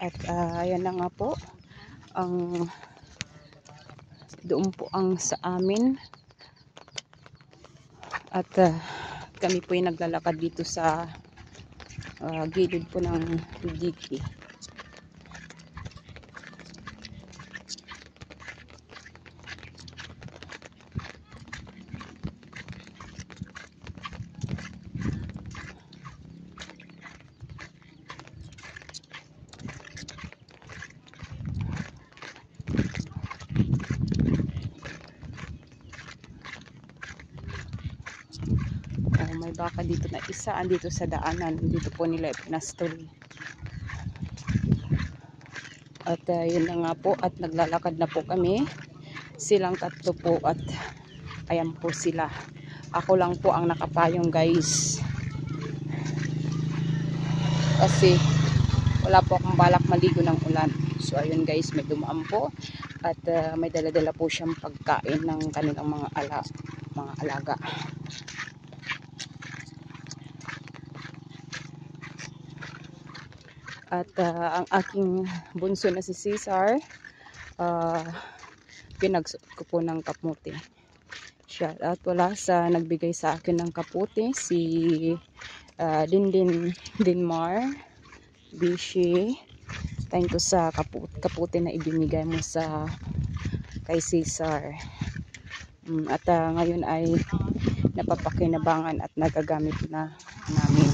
At ayan na nga po ang doon po ang sa amin. At kami po ay naglalakad dito sa gilid po ng Diki. May baka dito na isa andito sa daanan, dito po nila ipinastol. At yun na nga po, at naglalakad na po kami, silang tatlo po, at ayan po sila. Ako lang po ang nakapayong, guys, kasi wala po akong balak maligo ng ulan. So ayun guys, may dumaan po at may dala-dala po siyang pagkain ng kanilang mga alaga. At ang aking bunso na si Cesar, pinagsuot ko po ng kamuti. Shout out wala sa nagbigay sa akin ng kaputi, si Dinmar Bishi. Thank you sa kaputi na ibinigay mo sa kay Cesar. At ngayon ay napapakinabangan at nagagamit na namin.